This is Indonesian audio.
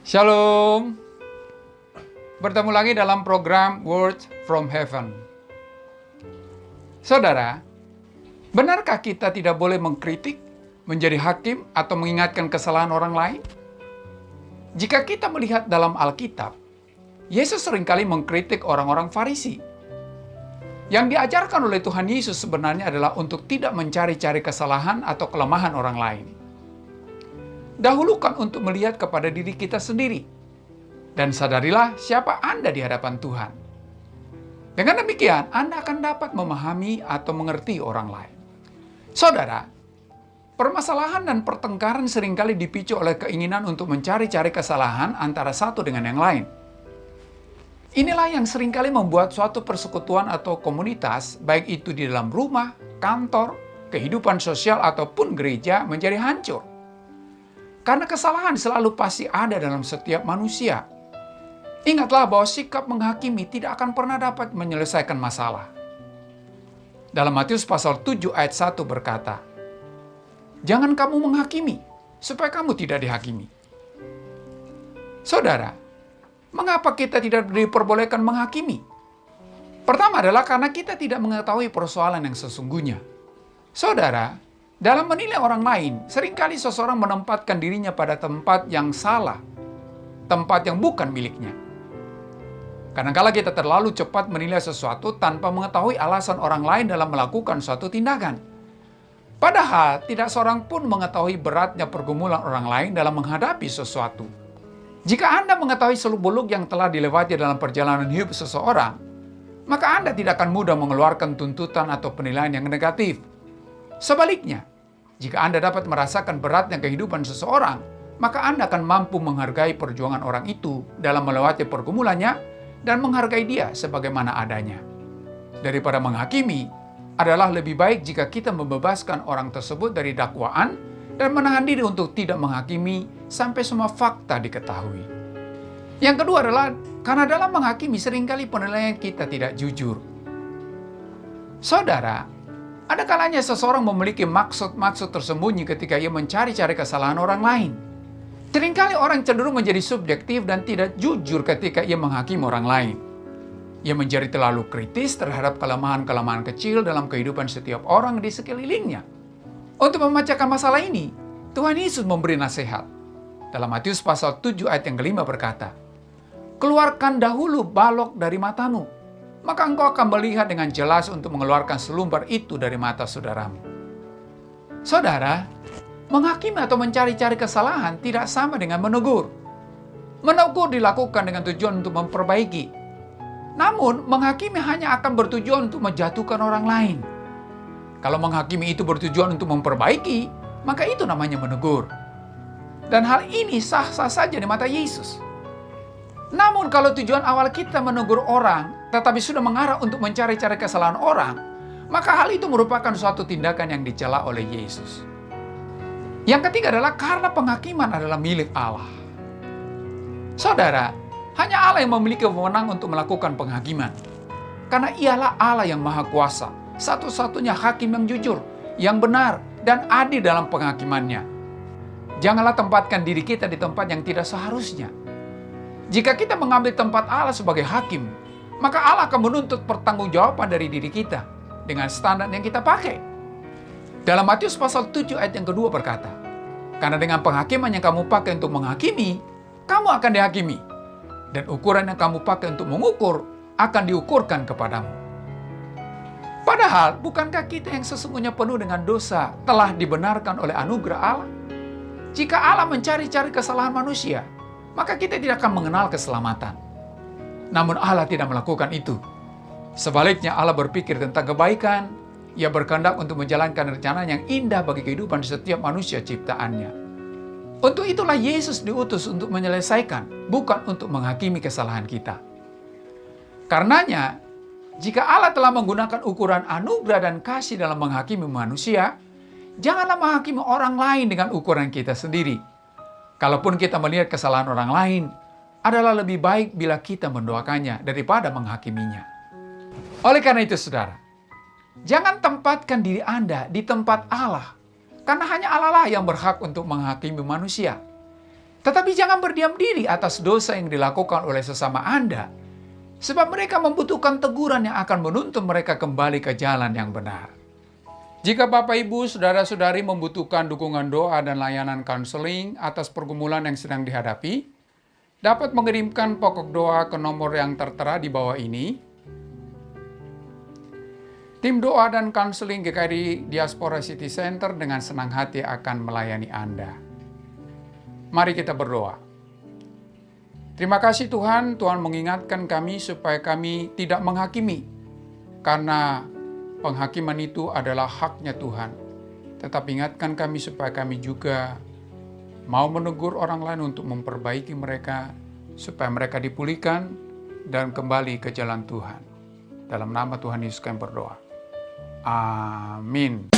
Shalom. Bertemu lagi dalam program Words from Heaven. Saudara, benarkah kita tidak boleh mengkritik, menjadi hakim, atau mengingatkan kesalahan orang lain? Jika kita melihat dalam Alkitab, Yesus seringkali mengkritik orang-orang Farisi. Yang diajarkan oleh Tuhan Yesus sebenarnya adalah untuk tidak mencari-cari kesalahan atau kelemahan orang lain. Dahulukan untuk melihat kepada diri kita sendiri, dan sadarilah siapa Anda di hadapan Tuhan. Dengan demikian, Anda akan dapat memahami atau mengerti orang lain. Saudara, permasalahan dan pertengkaran seringkali dipicu oleh keinginan untuk mencari-cari kesalahan antara satu dengan yang lain. Inilah yang seringkali membuat suatu persekutuan atau komunitas, baik itu di dalam rumah, kantor, kehidupan sosial, ataupun gereja menjadi hancur. Karena kesalahan selalu pasti ada dalam setiap manusia. Ingatlah bahwa sikap menghakimi tidak akan pernah dapat menyelesaikan masalah. Dalam Matius pasal 7 ayat 1 berkata, "Jangan kamu menghakimi, supaya kamu tidak dihakimi." Saudara, mengapa kita tidak diperbolehkan menghakimi? Pertama adalah karena kita tidak mengetahui persoalan yang sesungguhnya. Saudara, dalam menilai orang lain, seringkali seseorang menempatkan dirinya pada tempat yang salah, tempat yang bukan miliknya. Kadang-kala kita terlalu cepat menilai sesuatu tanpa mengetahui alasan orang lain dalam melakukan suatu tindakan. Padahal, tidak seorang pun mengetahui beratnya pergumulan orang lain dalam menghadapi sesuatu. Jika Anda mengetahui seluk-beluk yang telah dilewati dalam perjalanan hidup seseorang, maka Anda tidak akan mudah mengeluarkan tuntutan atau penilaian yang negatif. Sebaliknya, jika Anda dapat merasakan beratnya kehidupan seseorang, maka Anda akan mampu menghargai perjuangan orang itu dalam melewati pergumulannya dan menghargai dia sebagaimana adanya. Daripada menghakimi, adalah lebih baik jika kita membebaskan orang tersebut dari dakwaan dan menahan diri untuk tidak menghakimi sampai semua fakta diketahui. Yang kedua adalah karena dalam menghakimi seringkali penilaian kita tidak jujur. Saudara, ada kalanya seseorang memiliki maksud-maksud tersembunyi ketika ia mencari-cari kesalahan orang lain. Seringkali orang cenderung menjadi subjektif dan tidak jujur ketika ia menghakimi orang lain. Ia menjadi terlalu kritis terhadap kelemahan-kelemahan kecil dalam kehidupan setiap orang di sekelilingnya. Untuk memecahkan masalah ini, Tuhan Yesus memberi nasihat. Dalam Matius pasal 7 ayat yang kelima berkata, "Keluarkan dahulu balok dari matamu, maka engkau akan melihat dengan jelas untuk mengeluarkan selumbar itu dari mata saudaramu." Saudara, menghakimi atau mencari-cari kesalahan tidak sama dengan menegur. Menegur dilakukan dengan tujuan untuk memperbaiki. Namun, menghakimi hanya akan bertujuan untuk menjatuhkan orang lain. Kalau menghakimi itu bertujuan untuk memperbaiki, maka itu namanya menegur. Dan hal ini sah-sah saja di mata Yesus. Namun kalau tujuan awal kita menegur orang, tetapi sudah mengarah untuk mencari-cari kesalahan orang, maka hal itu merupakan suatu tindakan yang dicela oleh Yesus. Yang ketiga adalah karena penghakiman adalah milik Allah. Saudara, hanya Allah yang memiliki wewenang untuk melakukan penghakiman. Karena ialah Allah yang maha kuasa, satu-satunya hakim yang jujur, yang benar, dan adil dalam penghakimannya. Janganlah tempatkan diri kita di tempat yang tidak seharusnya. Jika kita mengambil tempat Allah sebagai hakim, maka Allah akan menuntut pertanggungjawaban dari diri kita dengan standar yang kita pakai. Dalam Matius pasal 7 ayat yang kedua berkata, "Karena dengan penghakiman yang kamu pakai untuk menghakimi, kamu akan dihakimi. Dan ukuran yang kamu pakai untuk mengukur akan diukurkan kepadamu." Padahal, bukankah kita yang sesungguhnya penuh dengan dosa telah dibenarkan oleh anugerah Allah? Jika Allah mencari-cari kesalahan manusia, maka kita tidak akan mengenal keselamatan. Namun Allah tidak melakukan itu. Sebaliknya, Allah berpikir tentang kebaikan. Ia berkehendak untuk menjalankan rencana yang indah bagi kehidupan setiap manusia ciptaannya. Untuk itulah Yesus diutus untuk menyelesaikan, bukan untuk menghakimi kesalahan kita. Karenanya, jika Allah telah menggunakan ukuran anugerah dan kasih dalam menghakimi manusia, janganlah menghakimi orang lain dengan ukuran kita sendiri. Kalaupun kita melihat kesalahan orang lain, adalah lebih baik bila kita mendoakannya daripada menghakiminya. Oleh karena itu, saudara, jangan tempatkan diri Anda di tempat Allah, karena hanya Allah lah yang berhak untuk menghakimi manusia. Tetapi jangan berdiam diri atas dosa yang dilakukan oleh sesama Anda, sebab mereka membutuhkan teguran yang akan menuntun mereka kembali ke jalan yang benar. Jika Bapak, Ibu, Saudara-saudari membutuhkan dukungan doa dan layanan konseling atas pergumulan yang sedang dihadapi, dapat mengirimkan pokok doa ke nomor yang tertera di bawah ini. Tim doa dan konseling GKI Diaspora City Center dengan senang hati akan melayani Anda. Mari kita berdoa. Terima kasih Tuhan, Tuhan mengingatkan kami supaya kami tidak menghakimi, karena penghakiman itu adalah haknya Tuhan. Tetap ingatkan kami supaya kami juga mau menegur orang lain untuk memperbaiki mereka, supaya mereka dipulihkan dan kembali ke jalan Tuhan. Dalam nama Tuhan Yesus kami berdoa. Amin.